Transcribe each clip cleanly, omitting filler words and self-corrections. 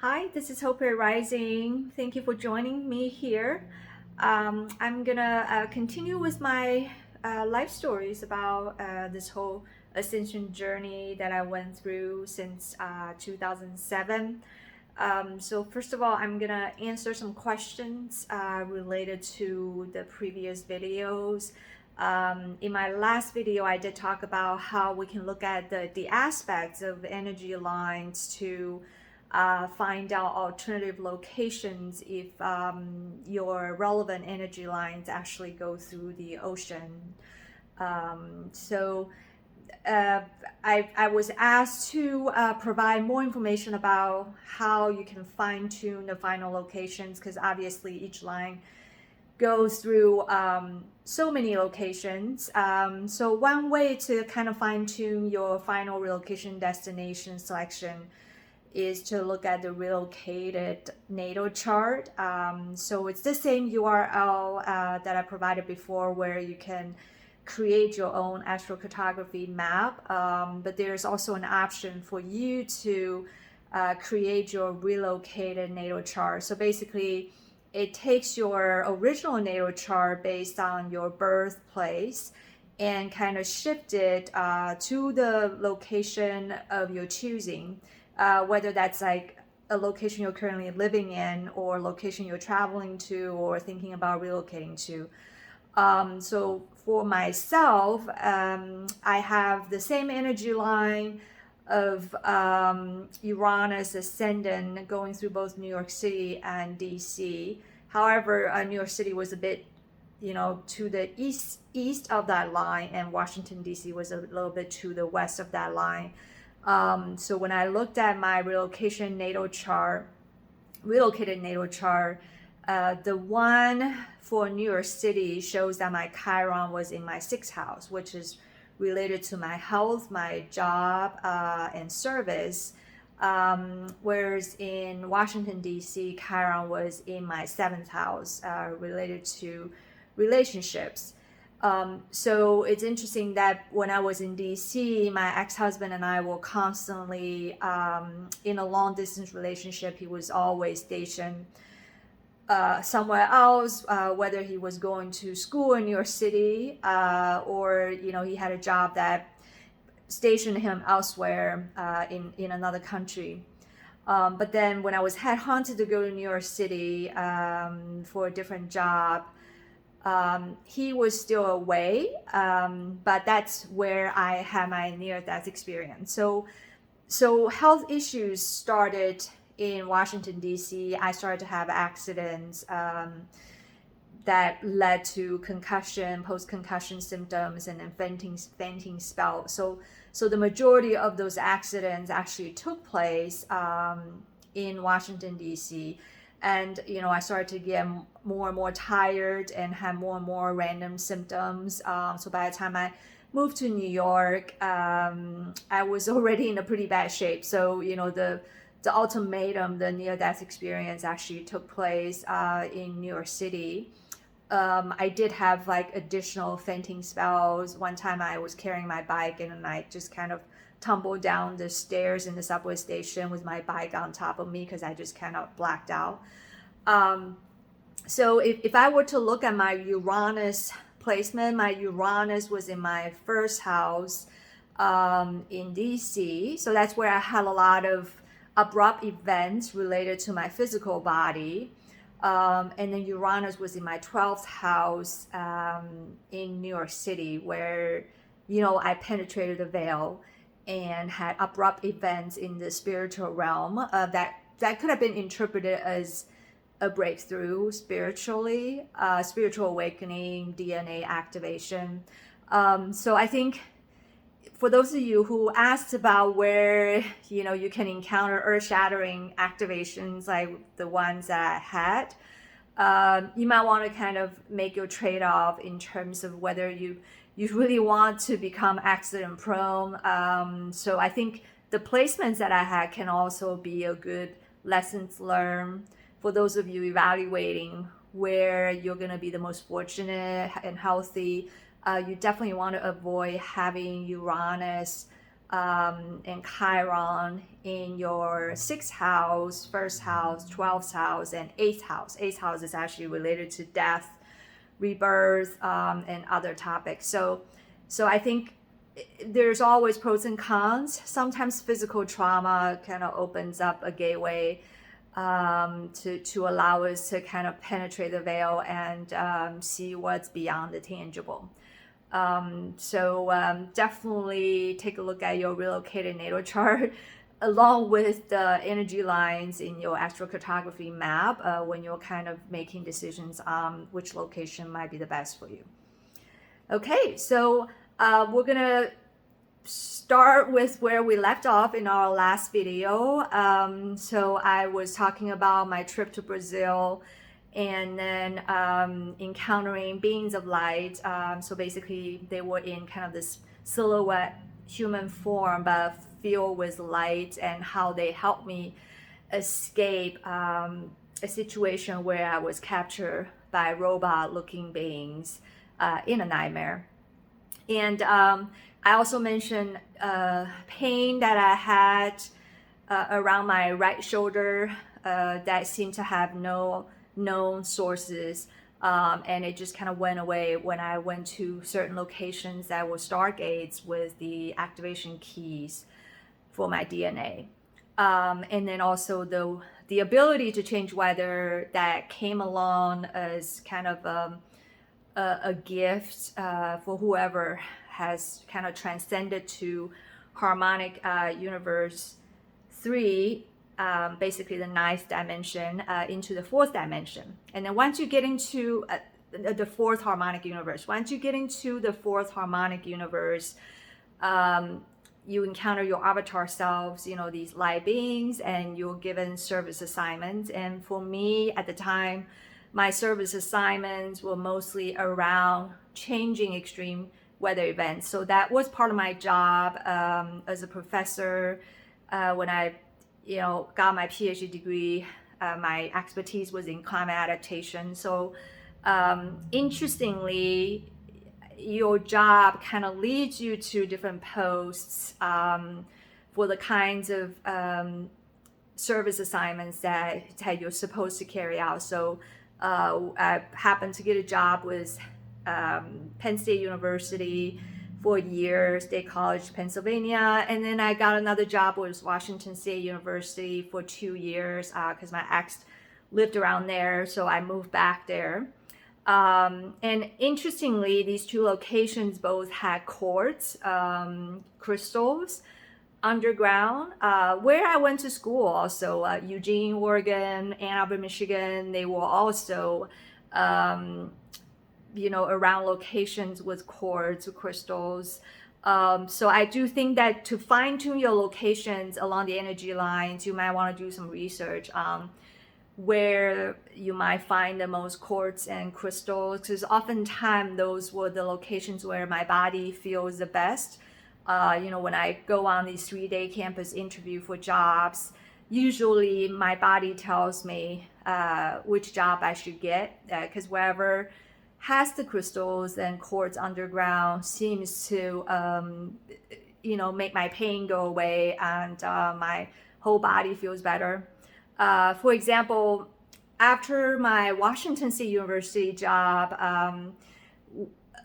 Hi, this is Hope Rising. Thank you for joining me here. I'm gonna continue with my life stories about this whole ascension journey that I went through since 2007. So first of all, I'm gonna answer some questions related to the previous videos. In my last video, I did talk about how we can look at the aspects of energy lines to find out alternative locations if your relevant energy lines actually go through the ocean. So I was asked to provide more information about how you can fine tune the final locations, because obviously each line goes through so many locations. So one way to kind of fine tune your final relocation destination selection is to look at the relocated natal chart. So it's the same URL that I provided before, where you can create your own astrocartography map, but there's also an option for you to create your relocated natal chart. So basically, it takes your original natal chart based on your birthplace and kind of shift it to the location of your choosing. Whether that's like a location you're currently living in, or location you're traveling to or thinking about relocating to. So for myself, I have the same energy line of Uranus ascendant going through both New York City and DC. However, New York City was a bit, to the east of that line, and Washington DC was a little bit to the west of that line. So when I looked at my relocated natal chart, the one for New York City shows that my Chiron was in my sixth house, which is related to my health, my job, and service. Whereas in Washington, D.C., Chiron was in my seventh house, related to relationships. So it's interesting that when I was in DC, my ex-husband and I were constantly in a long-distance relationship. He was always stationed somewhere else, whether he was going to school in New York City, or he had a job that stationed him elsewhere in another country. But then when I was headhunted to go to New York City for a different job, he was still away, but that's where I had my near-death experience. So health issues started in Washington, D.C. I started to have accidents that led to concussion, post-concussion symptoms, and then fainting spell. So the majority of those accidents actually took place in Washington, D.C. And, I started to get more and more tired and have more and more random symptoms. So by the time I moved to New York, I was already in a pretty bad shape. So, the ultimatum, the near-death experience actually took place in New York City. I did have like additional fainting spells. One time I was carrying my bike and I just kind of tumbled down the stairs in the subway station with my bike on top of me because I just kind of blacked out. So if I were to look at my Uranus placement, my Uranus was in my first house in DC. So that's where I had a lot of abrupt events related to my physical body. And then Uranus was in my 12th house in New York City, where, I penetrated the veil and had abrupt events in the spiritual realm that could have been interpreted as a breakthrough spiritually, spiritual awakening, DNA activation. So I think for those of you who asked about where, you can encounter earth-shattering activations like the ones that I had, you might want to kind of make your trade-off in terms of whether you really want to become accident prone. So I think the placements that I had can also be a good lessons learned for those of you evaluating where you're going to be the most fortunate and healthy. You definitely want to avoid having Uranus and Chiron in your 6th house, 1st house, 12th house, and 8th house. 8th house is actually related to death, rebirth, and other topics. So I think there's always pros and cons. Sometimes physical trauma kind of opens up a gateway to allow us to kind of penetrate the veil and see what's beyond the tangible. Definitely take a look at your relocated natal chart along with the energy lines in your astrocartography map when you're kind of making decisions on which location might be the best for you. Okay, so we're gonna start with where we left off in our last video. So I was talking about my trip to Brazil and then encountering beings of light. So basically they were in kind of this silhouette human form but filled with light, and how they helped me escape a situation where I was captured by robot looking beings in a nightmare. And I also mentioned pain that I had around my right shoulder that seemed to have no known sources, and it just kind of went away when I went to certain locations that were stargates with the activation keys for my DNA. And then also the ability to change weather that came along as kind of a gift for whoever has kind of transcended to harmonic universe 3, basically the 9th dimension, into the 4th dimension. And then once you get into the 4th harmonic universe, you encounter your avatar selves, these light beings, and you're given service assignments. And for me at the time, my service assignments were mostly around changing extreme weather events. So that was part of my job as a professor. When I got my PhD degree, my expertise was in climate adaptation. So interestingly, your job kind of leads you to different posts for the kinds of service assignments that you're supposed to carry out. So I happened to get a job with Penn State University for a year, State College, Pennsylvania. And then I got another job with Washington State University for 2 years because my ex lived around there. So I moved back there. And interestingly, these 2 locations both had quartz crystals underground, where I went to school also, Eugene, Oregon, Ann Arbor, Michigan. They were also, around locations with quartz crystals. So I do think that to fine tune your locations along the energy lines, you might want to do some research on where you might find the most quartz and crystals, because oftentimes those were the locations where my body feels the best. When I go on these 3-day campus interview for jobs, usually my body tells me which job I should get, because wherever has the crystals and quartz underground seems to make my pain go away, and my whole body feels better. For example, after my Washington State University job,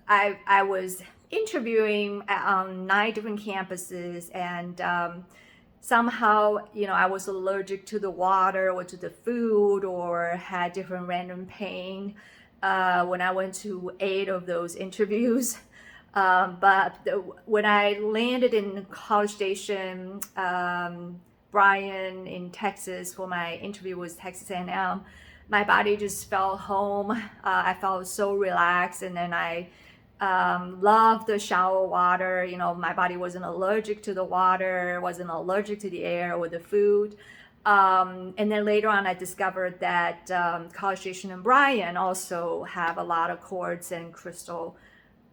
I was interviewing on 9 different campuses, and somehow, I was allergic to the water or to the food, or had different random pain when I went to 8 of those interviews. But when I landed in College Station, Bryan in Texas for my interview with Texas A&M, my body just felt home. I felt so relaxed, and then I loved the shower water. My body wasn't allergic to the water, wasn't allergic to the air or the food. And then later on, I discovered that College Station and Bryan also have a lot of quartz and crystal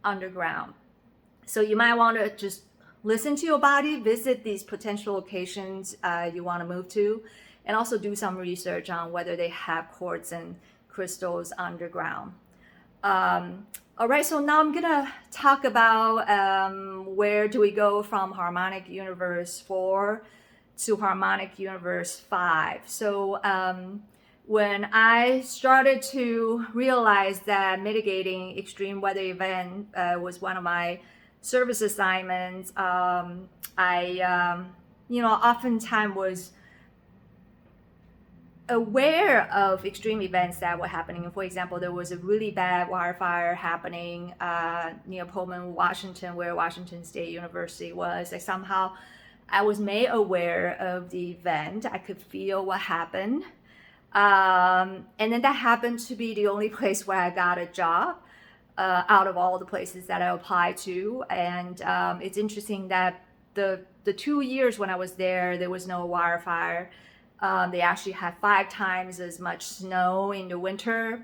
underground. So you might want to just listen to your body, visit these potential locations you want to move to, and also do some research on whether they have quartz and crystals underground. All right, so now I'm gonna talk about where do we go from harmonic universe 4 to harmonic universe 5. So when I started to realize that mitigating extreme weather event was one of my service assignments, oftentimes was aware of extreme events that were happening. For example, there was a really bad wildfire happening near Pullman, Washington, where Washington State University was. Like somehow I was made aware of the event. I could feel what happened. And then that happened to be the only place where I got a job out of all the places that I applied to. And it's interesting that the 2 years when I was there was no wildfire. They actually had 5 times as much snow in the winter.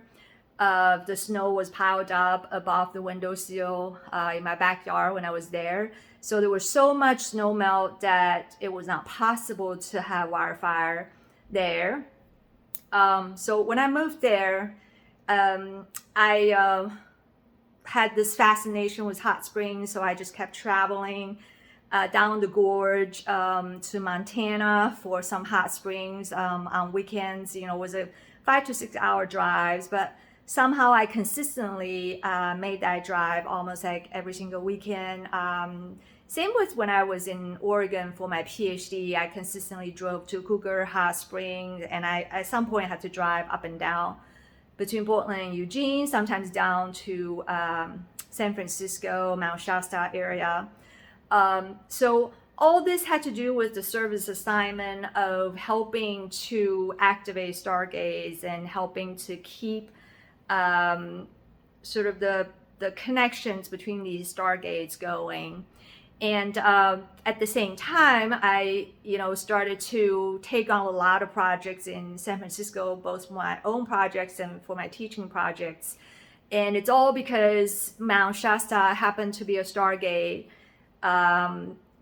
The snow was piled up above the windowsill in my backyard when I was there. So there was so much snow melt that it was not possible to have wildfire there. So when I moved there, I had this fascination with hot springs, so I just kept traveling down the gorge to Montana for some hot springs on weekends. It was a 5 to 6 hour drives, but somehow I consistently made that drive almost like every single weekend. Same with when I was in Oregon for my PhD. I consistently drove to Cougar Hot Springs, and I at some point had to drive up and down between Portland and Eugene, sometimes down to San Francisco, Mount Shasta area. So all this had to do with the service assignment of helping to activate Stargates and helping to keep sort of the connections between these Stargates going. And at the same time, I started to take on a lot of projects in San Francisco, both for my own projects and for my teaching projects. And it's all because Mount Shasta happened to be a Stargate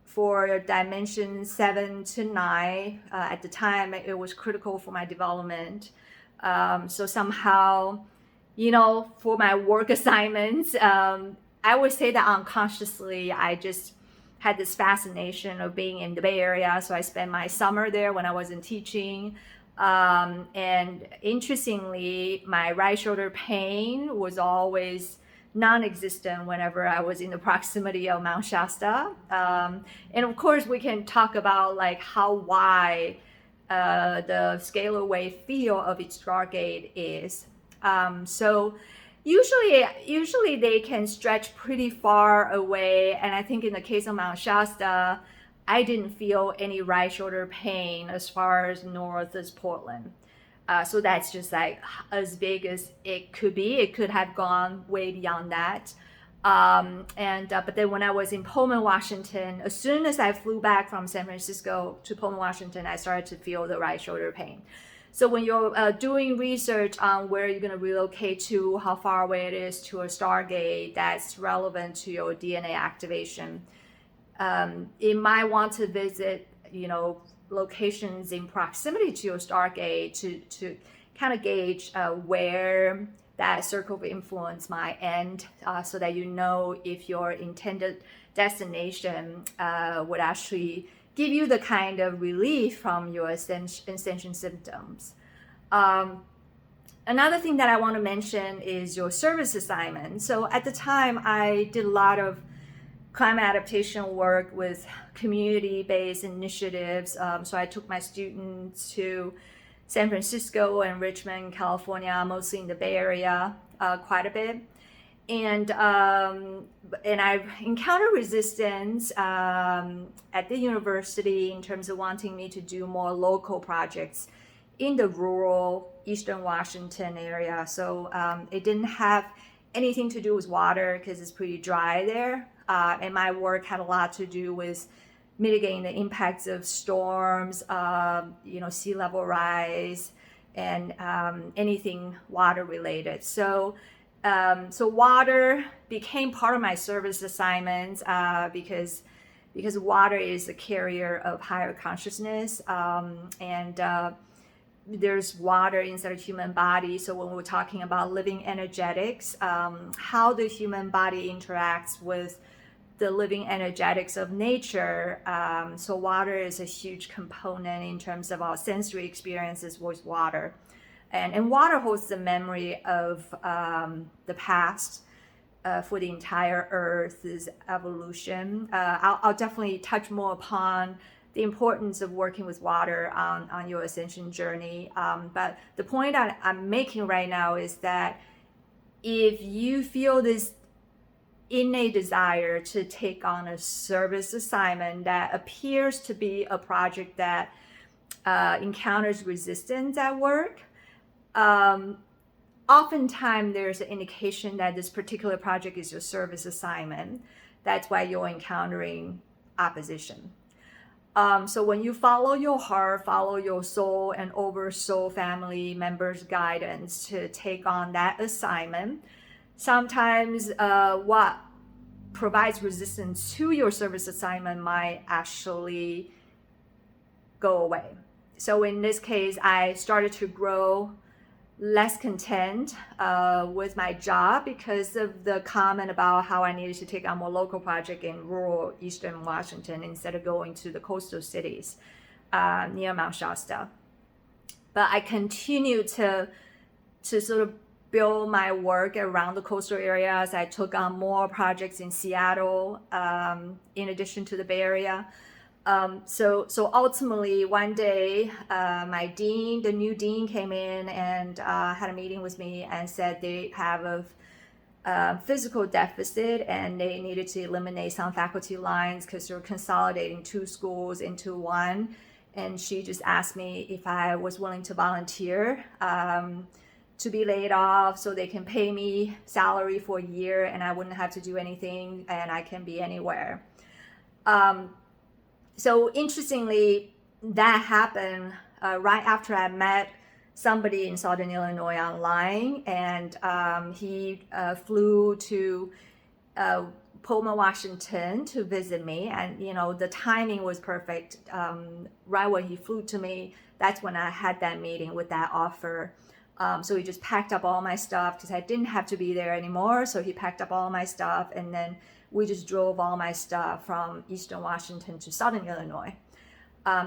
for dimension 7 to 9. At the time, it was critical for my development. So somehow, for my work assignments, I would say that unconsciously, I just had this fascination of being in the Bay Area. So I spent my summer there when I wasn't teaching. And interestingly, my right shoulder pain was always non-existent whenever I was in the proximity of Mount Shasta. And of course, we can talk about like how wide the scalar wave field of each Stargate is. So usually they can stretch pretty far away. And I think in the case of Mount Shasta, I didn't feel any right shoulder pain as far as north as Portland. So that's just like as big as it could be. It could have gone way beyond that. But then when I was in Pullman, Washington, as soon as I flew back from San Francisco to Pullman, Washington, I started to feel the right shoulder pain. So when you're doing research on where you're going to relocate to, how far away it is to a Stargate that's relevant to your DNA activation, you might want to visit, locations in proximity to your Stargate to kind of gauge where that circle of influence might end, so that if your intended destination would actually give you the kind of relief from your ascension symptoms. Another thing that I want to mention is your service assignment. So at the time, I did a lot of climate adaptation work with community-based initiatives. So I took my students to San Francisco and Richmond, California, mostly in the Bay Area, quite a bit. And I've encountered resistance at the university in terms of wanting me to do more local projects in the rural Eastern Washington area. So it didn't have anything to do with water because it's pretty dry there. And my work had a lot to do with mitigating the impacts of storms, sea level rise, and anything water related. So water became part of my service assignments because water is a carrier of higher consciousness. there's water inside a human body. So when we're talking about living energetics, how the human body interacts with the living energetics of nature. So water is a huge component in terms of our sensory experiences with water. And water holds the memory of the past for the entire Earth's evolution. I'll definitely touch more upon the importance of working with water on your ascension journey. But the point I'm making right now is that if you feel this innate desire to take on a service assignment that appears to be a project that encounters resistance at work, oftentimes there's an indication that this particular project is your service assignment. That's why you're encountering opposition. So when you follow your heart, follow your soul and Oversoul family members' guidance to take on that assignment, sometimes what provides resistance to your service assignment might actually go away. So in this case, I started to grow less content with my job because of the comment about how I needed to take on more local project in rural Eastern Washington instead of going to the coastal cities near Mount Shasta. But I continue to sort of build my work around the coastal areas. I took on more projects in Seattle in addition to the Bay Area. So ultimately, one day, the new dean came in and had a meeting with me and said they have a physical deficit and they needed to eliminate some faculty lines because they're consolidating 2 schools into one. And she just asked me if I was willing to volunteer to be laid off so they can pay me salary for a year and I wouldn't have to do anything and I can be anywhere. So interestingly, that happened right after I met somebody in Southern Illinois online, and he flew to Pullman, Washington to visit me, and the timing was perfect. Right when he flew to me, that's when I had that meeting with that offer. So he just packed up all my stuff because I didn't have to be there anymore. So he packed up all my stuff, and then we just drove all my stuff from Eastern Washington to Southern Illinois.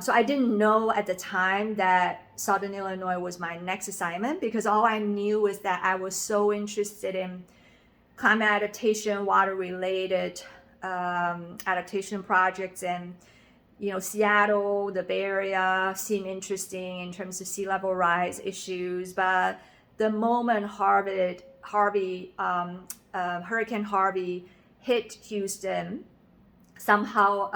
So I didn't know at the time that Southern Illinois was my next assignment because all I knew was that I was so interested in climate adaptation, water-related adaptation projects, and Seattle, the Bay Area seemed interesting in terms of sea level rise issues. But the moment Hurricane Harvey hit Houston, somehow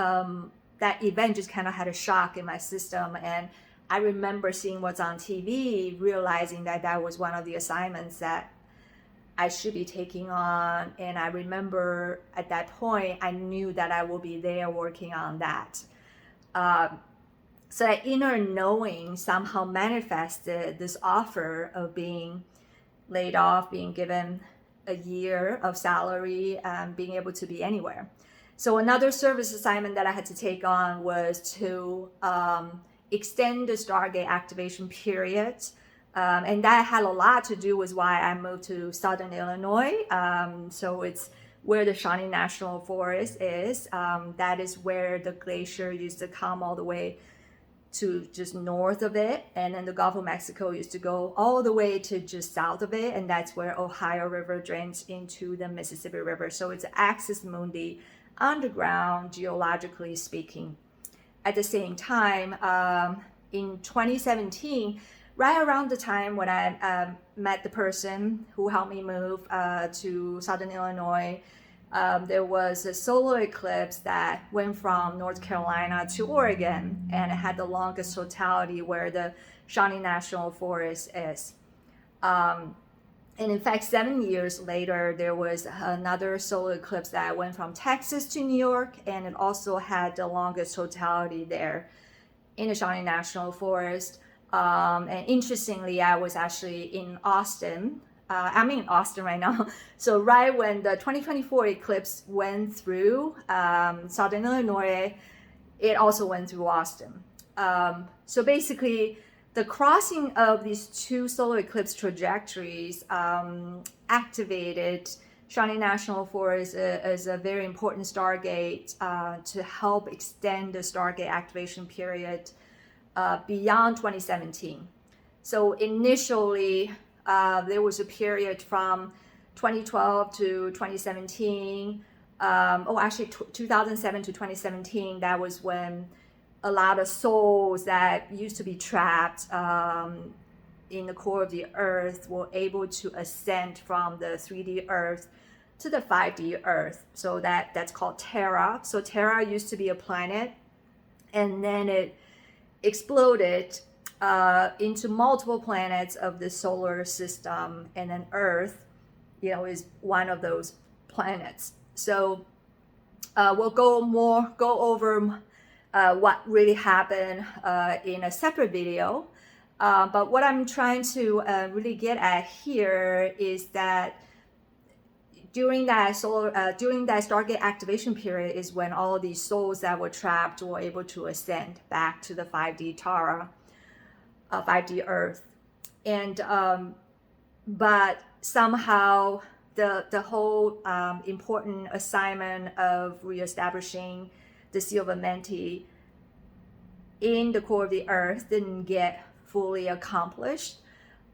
that event just kind of had a shock in my system. And I remember seeing what's on TV, realizing that that was one of the assignments that I should be taking on. And I remember at that point, I knew that I will be there working on that. So that inner knowing somehow manifested this offer of being laid off, being given a year of salary, being able to be anywhere. So another service assignment that I had to take on was to extend the Stargate activation period. And that had a lot to do with why I moved to Southern Illinois. So it's where the Shawnee National Forest is. That is where the glacier used to come all the way to just north of it, and then the Gulf of Mexico used to go all the way to just south of it, and that's where Ohio River drains into the Mississippi River. So it's axis mundi, underground, geologically speaking. At the same time, in 2017, right around the time when I met the person who helped me move to Southern Illinois, there was a solar eclipse that went from North Carolina to Oregon, and it had the longest totality where the Shawnee National Forest is. And in fact, 7 years later, there was another solar eclipse that went from Texas to New York, and it also had the longest totality there in the Shawnee National Forest. And interestingly, I was actually in Austin. I'm in Austin right now. So right when the 2024 eclipse went through Southern Illinois, it also went through Austin. So basically, The crossing of these two solar eclipse trajectories activated Shawnee National Forest as a very important Stargate to help extend the Stargate activation period beyond 2017. So initially, there was a period from 2012 to 2017. 2007 to 2017, that was when a lot of souls that used to be trapped in the core of the earth were able to ascend from the 3D earth to the 5D earth. So that's called Terra. So Terra used to be a planet, and then it exploded into multiple planets of the solar system, and then Earth, is one of those planets. So we'll go over what really happened in a separate video. But what I'm trying to really get at here is that during that Stargate activation period is when all of these souls that were trapped were able to ascend back to the 5D Terra, 5D Earth, and but somehow the whole important assignment of reestablishing the seal of Amenti in the core of the Earth didn't get fully accomplished.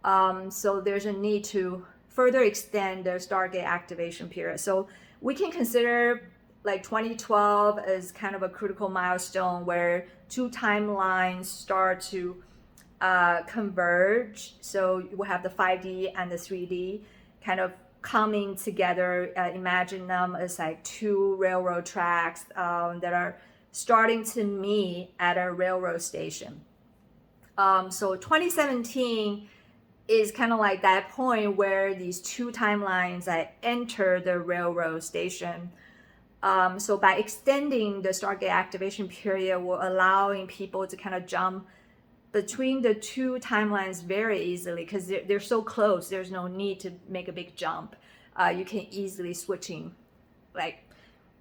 So there's a need to further extend the Stargate activation period. So we can consider like 2012 as kind of a critical milestone where two timelines start to converge. So we have the 5D and the 3D kind of coming together. Imagine them as like two railroad tracks that are starting to meet at a railroad station. So 2017 is kind of like that point where these two timelines enter the railroad station. So by extending the Stargate activation period, we're allowing people to kind of jump between the two timelines very easily because they're so close. There's no need to make a big jump. You can easily switching, like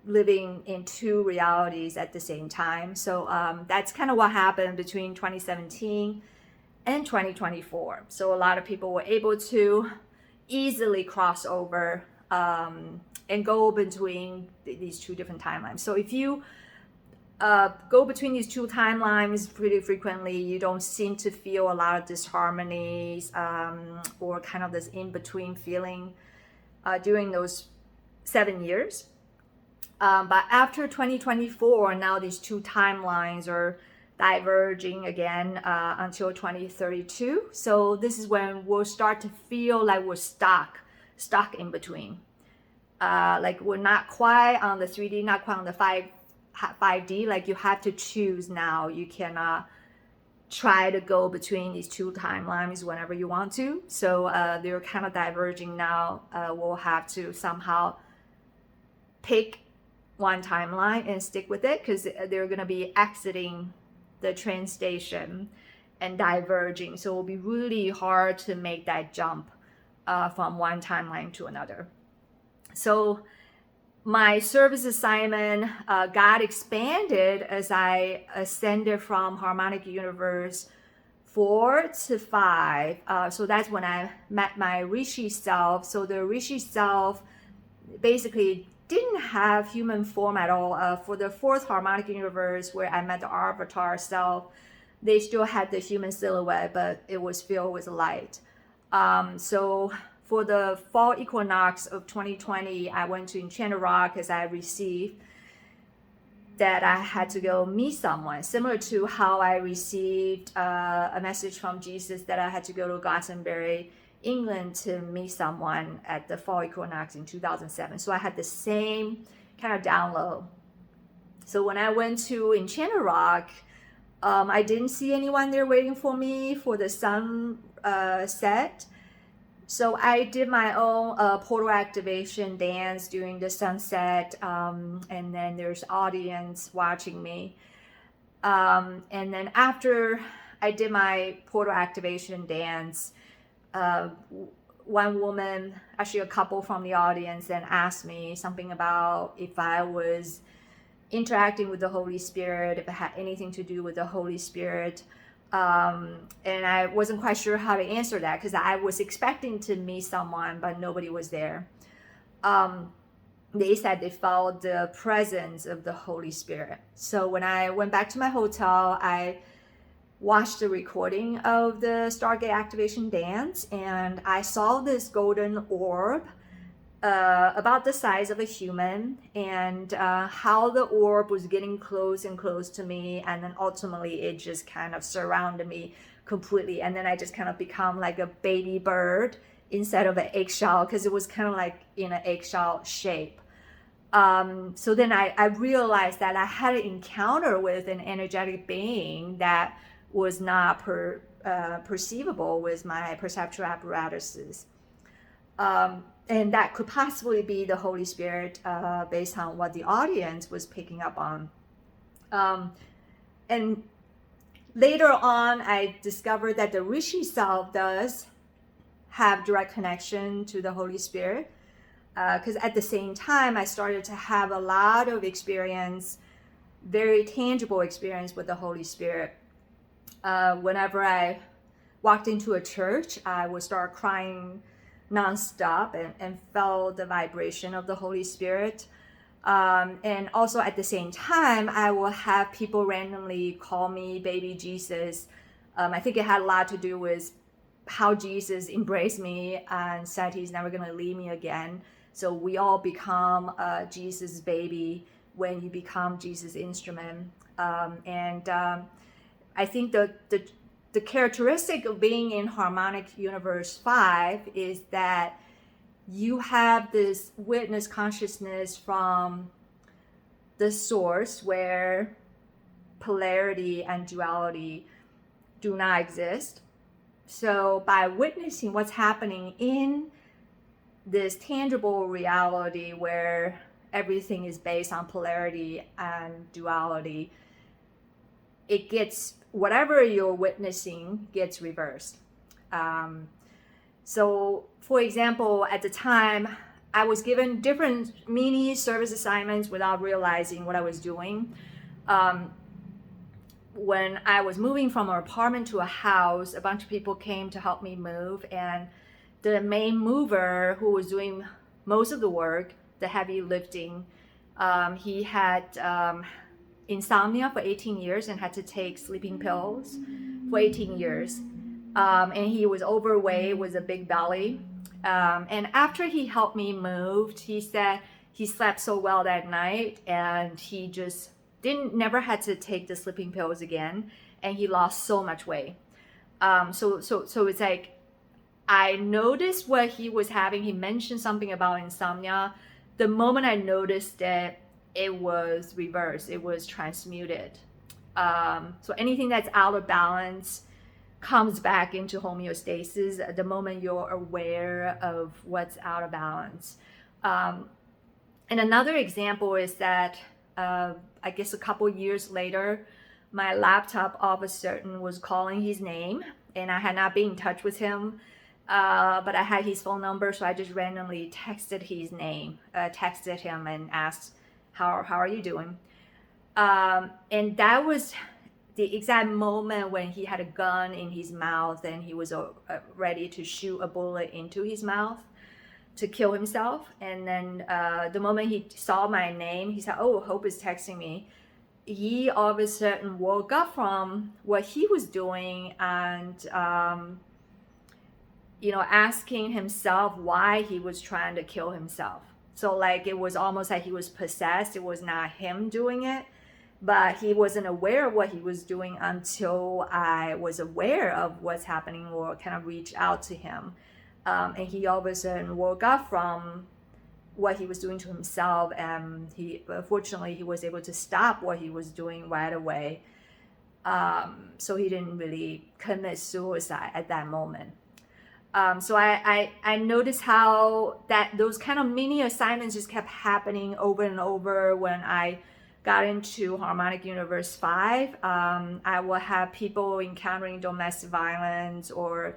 living in two realities at the same time. So that's kind of what happened between 2017 and 2024. So a lot of people were able to easily cross over and go between these two different timelines. So if you go between these two timelines pretty frequently, you don't seem to feel a lot of disharmonies or kind of this in-between feeling during those 7 years. But after 2024, now these two timelines are diverging again until 2032. So this is when we'll start to feel like we're stuck in between. Like we're not quite on the 3D, not quite on the 5D. Like you have to choose now. You cannot try to go between these two timelines whenever you want to. So they're kind of diverging now. We'll have to somehow pick one timeline and stick with it because they're going to be exiting the train station and diverging. So it will be really hard to make that jump from one timeline to another. So my service assignment got expanded as I ascended from harmonic universe 4 to 5. So that's when I met my Rishi self. So the Rishi self basically didn't have human form at all. For the 4th harmonic universe where I met the Avatar self, they still had the human silhouette, but it was filled with light. So for the fall equinox of 2020, I went to Enchanted Rock as I received that I had to go meet someone, similar to how I received a message from Jesus that I had to go to Glastonbury, England to meet someone at the fall equinox in 2007. So I had the same kind of download. So when I went to Enchanted Rock, I didn't see anyone there waiting for me for the sun set. So I did my own portal activation dance during the sunset, and then there's audience watching me. And then after I did my portal activation dance, one woman, actually a couple from the audience, then asked me something about if I was interacting with the Holy Spirit, if it had anything to do with the Holy Spirit. And I wasn't quite sure how to answer that because I was expecting to meet someone, but nobody was there. They said they felt the presence of the Holy Spirit. So when I went back to my hotel, I watched the recording of the Stargate activation dance, and I saw this golden orb about the size of a human, and how the orb was getting close and close to me, and then ultimately it just kind of surrounded me completely, and then I just kind of become like a baby bird instead of an eggshell, because it was kind of like in an eggshell shape. So then I realized that I had an encounter with an energetic being that was not perceivable with my perceptual apparatuses. And that could possibly be the Holy Spirit, based on what the audience was picking up on. And later on, I discovered that the Rishi Self does have direct connection to the Holy Spirit. Because at the same time, I started to have a lot of experience, very tangible experience with the Holy Spirit. Whenever I walked into a church, I would start crying nonstop and felt the vibration of the Holy Spirit. And also at the same time, I will have people randomly call me baby Jesus. I think it had a lot to do with how Jesus embraced me and said he's never going to leave me again. So we all become Jesus' baby when you become Jesus' instrument. I think the characteristic of being in Harmonic Universe 5 is that you have this witness consciousness from the source where polarity and duality do not exist. So by witnessing what's happening in this tangible reality where everything is based on polarity and duality, it gets, whatever you're witnessing gets reversed. So for example, at the time, I was given different mini service assignments without realizing what I was doing. When I was moving from an apartment to a house, a bunch of people came to help me move, and the main mover, who was doing most of the work, the heavy lifting, he had insomnia for 18 years and had to take sleeping pills for 18 years. And he was overweight with a big belly. And after he helped me move, he said he slept so well that night, and he just never had to take the sleeping pills again, and he lost so much weight. So it's like, I noticed what he was having. He mentioned something about insomnia. The moment I noticed it, it was reversed. It was transmuted. So anything that's out of balance comes back into homeostasis at the moment you're aware of what's out of balance. And another example is that I guess a couple years later, my laptop all of a sudden was calling his name, and I had not been in touch with him. But I had his phone number, so I just randomly texted his name, texted him and asked, how are you doing? And that was the exact moment when he had a gun in his mouth and he was ready to shoot a bullet into his mouth to kill himself. And then the moment he saw my name, he said, "Oh, Hope is texting me." He all of a sudden woke up from what he was doing and asking himself why he was trying to kill himself. So like it was almost like he was possessed. It was not him doing it, but he wasn't aware of what he was doing until I was aware of what's happening or kind of reached out to him. And he all of a sudden woke up from what he was doing to himself, and fortunately he was able to stop what he was doing right away. So he didn't really commit suicide at that moment. So I noticed how those kind of mini assignments just kept happening over and over when I got into Harmonic Universe 5. I will have people encountering domestic violence or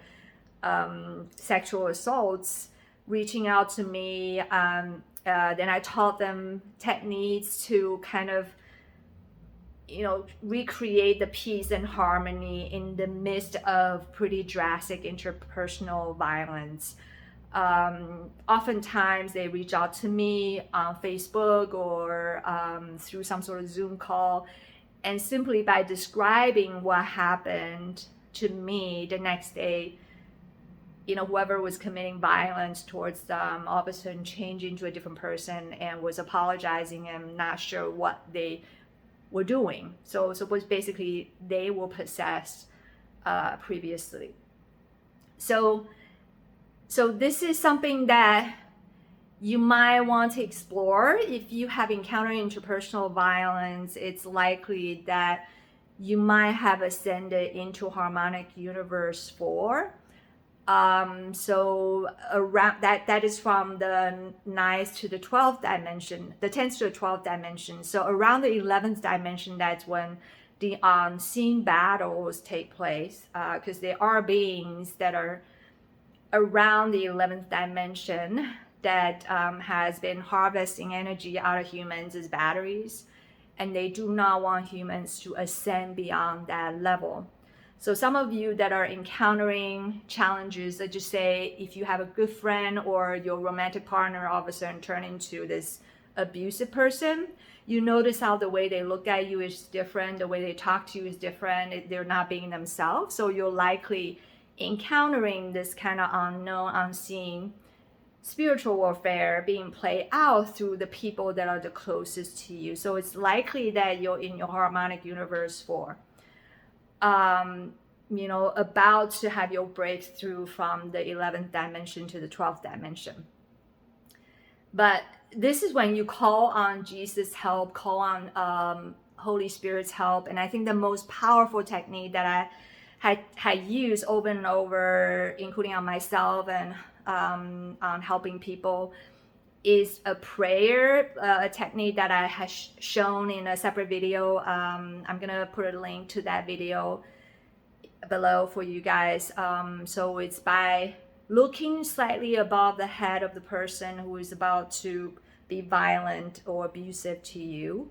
sexual assaults reaching out to me. Then I taught them techniques to kind of recreate the peace and harmony in the midst of pretty drastic interpersonal violence. Oftentimes they reach out to me on Facebook or through some sort of Zoom call, and simply by describing what happened to me the next day, whoever was committing violence towards them all of a sudden changed into a different person and was apologizing and not sure what they were doing. So basically they were possessed previously. So this is something that you might want to explore. If you have encountered interpersonal violence, it's likely that you might have ascended into harmonic universe 4. So around that is from the 9th to the 12th dimension, the 10th to the 12th dimension. So around the 11th dimension, that's when the unseen battles take place, because there are beings that are around the 11th dimension that has been harvesting energy out of humans as batteries, and they do not want humans to ascend beyond that level. So some of you that are encountering challenges, let's just say if you have a good friend or your romantic partner all of a sudden turn into this abusive person, you notice how the way they look at you is different, the way they talk to you is different, they're not being themselves. So you're likely encountering this kind of unknown, unseen spiritual warfare being played out through the people that are the closest to you. So it's likely that you're in your harmonic universe 4. About to have your breakthrough from the 11th dimension to the 12th dimension. But this is when you call on Jesus' help, call on Holy Spirit's help. And I think the most powerful technique that I had used over and over, including on myself and on helping people, is a prayer, a technique that I have shown in a separate video. I'm going to put a link to that video below for you guys. So it's by looking slightly above the head of the person who is about to be violent or abusive to you,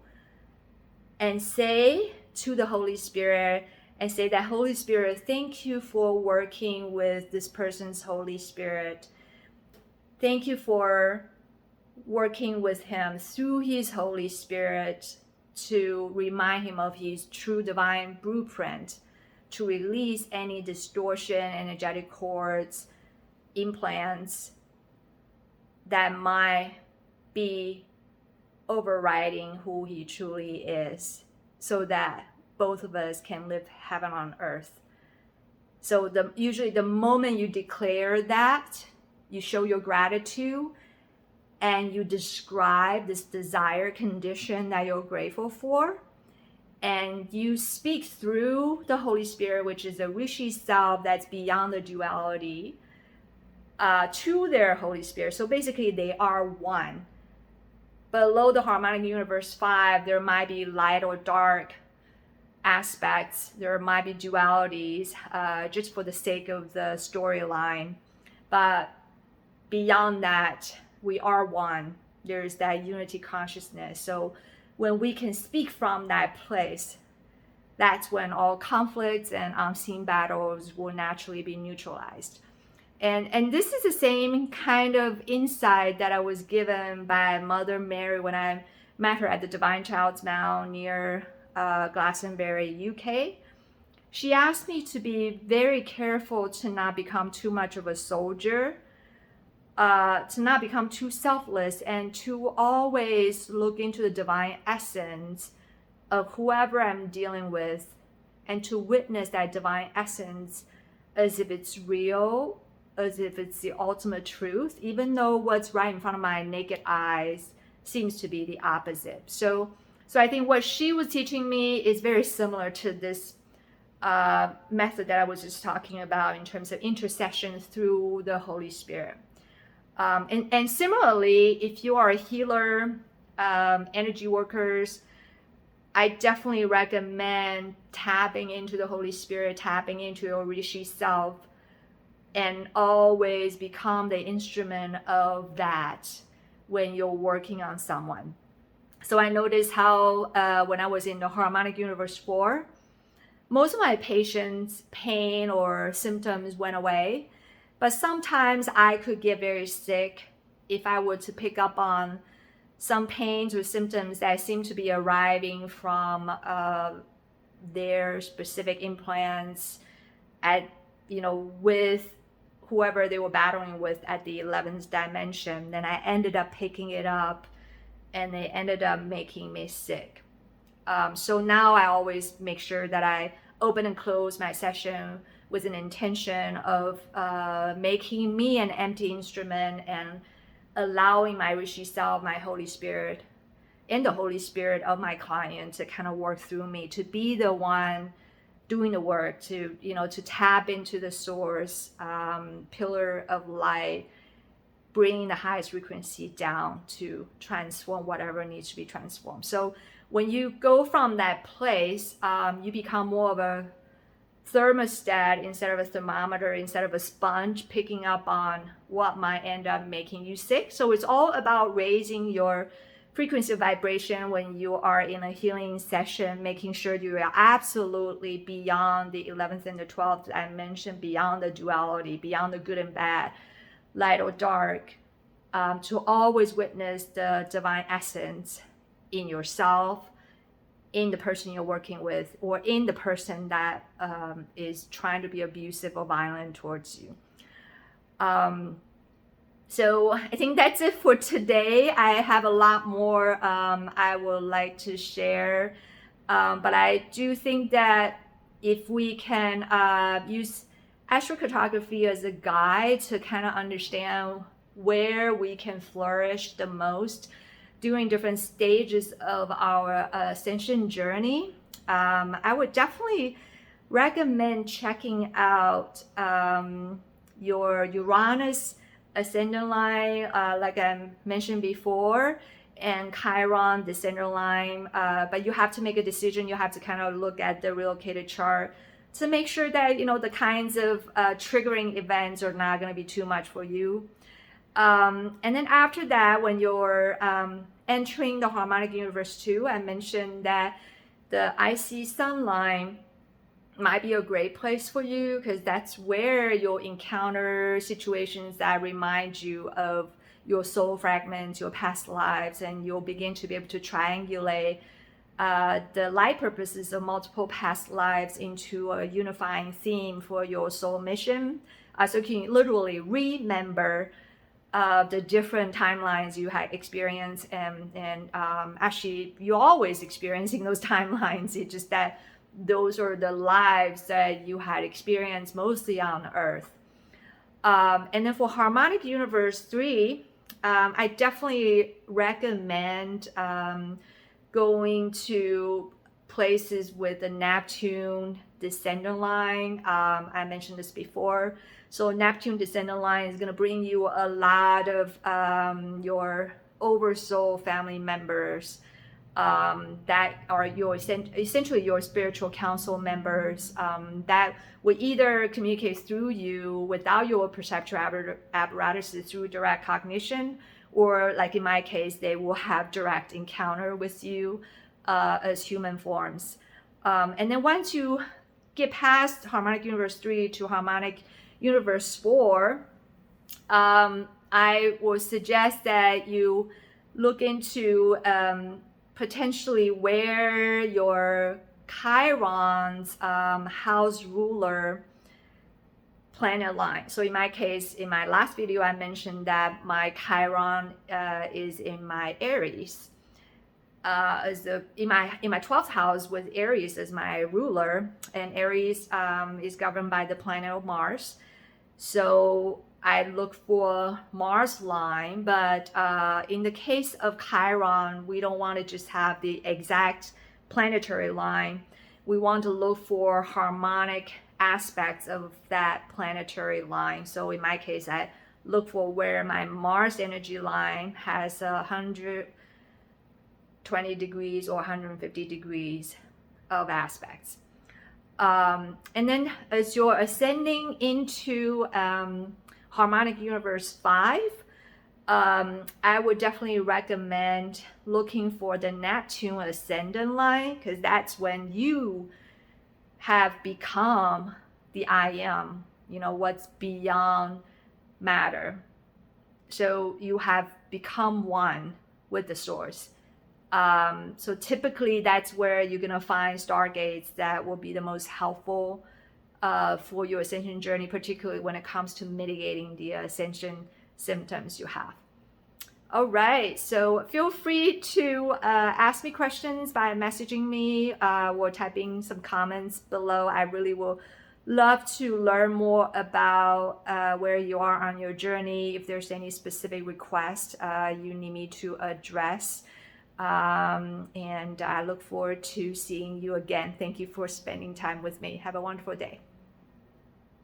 and say to the Holy Spirit, and say that Holy Spirit, thank you for working with this person's Holy Spirit. Thank you for working with him through his Holy Spirit to remind him of his true divine blueprint, to release any distortion, energetic cords, implants that might be overriding who he truly is, so that both of us can live heaven on earth. So usually the moment you declare that, you show your gratitude and you describe this desired condition that you're grateful for, and you speak through the Holy Spirit, which is a Rishi Self that's beyond the duality, to their Holy Spirit. So basically they are one. Below the harmonic universe 5, there might be light or dark aspects. There might be dualities, just for the sake of the storyline. But beyond that, we are one. There's that unity consciousness. So when we can speak from that place, that's when all conflicts and unseen battles will naturally be neutralized. And this is the same kind of insight that I was given by Mother Mary when I met her at the Divine Child's Mound near Glastonbury, UK. She asked me to be very careful to not become too much of a soldier, to not become too selfless, and to always look into the divine essence of whoever I'm dealing with, and to witness that divine essence as if it's real, as if it's the ultimate truth, even though what's right in front of my naked eyes seems to be the opposite. So I think what she was teaching me is very similar to this method that I was just talking about in terms of intercession through the Holy Spirit. And similarly, if you are a healer, energy workers, I definitely recommend tapping into the Holy Spirit, tapping into your Rishi Self, and always become the instrument of that when you're working on someone. So I noticed how when I was in the harmonic universe 4, most of my patients' pain or symptoms went away, but sometimes I could get very sick if I were to pick up on some pains or symptoms that seem to be arriving from their specific implants at, with whoever they were battling with at the 11th dimension. Then I ended up picking it up and they ended up making me sick. So now I always make sure that I open and close my session with an intention of making me an empty instrument and allowing my Rishi Self, my Holy Spirit, and the Holy Spirit of my client to kind of work through me, to be the one doing the work, to tap into the source, pillar of light, bringing the highest frequency down to transform whatever needs to be transformed. So when you go from that place, you become more of a thermostat instead of a thermometer, instead of a sponge picking up on what might end up making you sick. So it's all about raising your frequency of vibration when you are in a healing session, making sure you are absolutely beyond the 11th and the 12th dimension, beyond the duality, beyond the good and bad, light or dark, to always witness the divine essence in yourself, in the person you're working with, or in the person that is trying to be abusive or violent towards you. So I think that's it for today. I have a lot more I would like to share, but I do think that if we can use astrocartography as a guide to kind of understand where we can flourish the most during different stages of our ascension journey, I would definitely recommend checking out your Uranus ascendant line, like I mentioned before, and Chiron descendant line. But you have to make a decision. You have to kind of look at the relocated chart to make sure that the kinds of triggering events are not going to be too much for you. And then after that, when you're entering the harmonic universe 2, I mentioned that the IC sun line might be a great place for you, because that's where you'll encounter situations that remind you of your soul fragments, your past lives, and you'll begin to be able to triangulate the light purposes of multiple past lives into a unifying theme for your soul mission. So you can literally remember the different timelines you had experienced, and actually you're always experiencing those timelines. It's just that those are the lives that you had experienced mostly on Earth. And then for harmonic universe 3, I definitely recommend going to places with the Neptune descendant line. I mentioned this before. So Neptune descendant line is going to bring you a lot of your Oversoul family members that are essentially your spiritual council members that will either communicate through you without your perceptual apparatuses through direct cognition, or like in my case, they will have direct encounter with you as human forms. And then once you get past harmonic universe 3 to harmonic universe 4, I would suggest that you look into potentially where your Chiron's house ruler planet line. So in my case, in my last video, I mentioned that my Chiron is in my Aries. In my 12th house with Aries as my ruler, and Aries is governed by the planet of Mars. So I look for Mars line, but in the case of Chiron, we don't want to just have the exact planetary line. We want to look for harmonic aspects of that planetary line. So in my case, I look for where my Mars energy line has 120 degrees or 150 degrees of aspects. And then as you're ascending into harmonic universe 5, I would definitely recommend looking for the Neptune ascendant line, because that's when you have become the I am, what's beyond matter. So you have become one with the source. So typically that's where you're going to find stargates that will be the most helpful for your ascension journey, particularly when it comes to mitigating the ascension symptoms you have. All right, so feel free to ask me questions by messaging me or typing some comments below. I really will love to learn more about where you are on your journey. If there's any specific request you need me to address. And I look forward to seeing you again. Thank you for spending time with me. Have a wonderful day.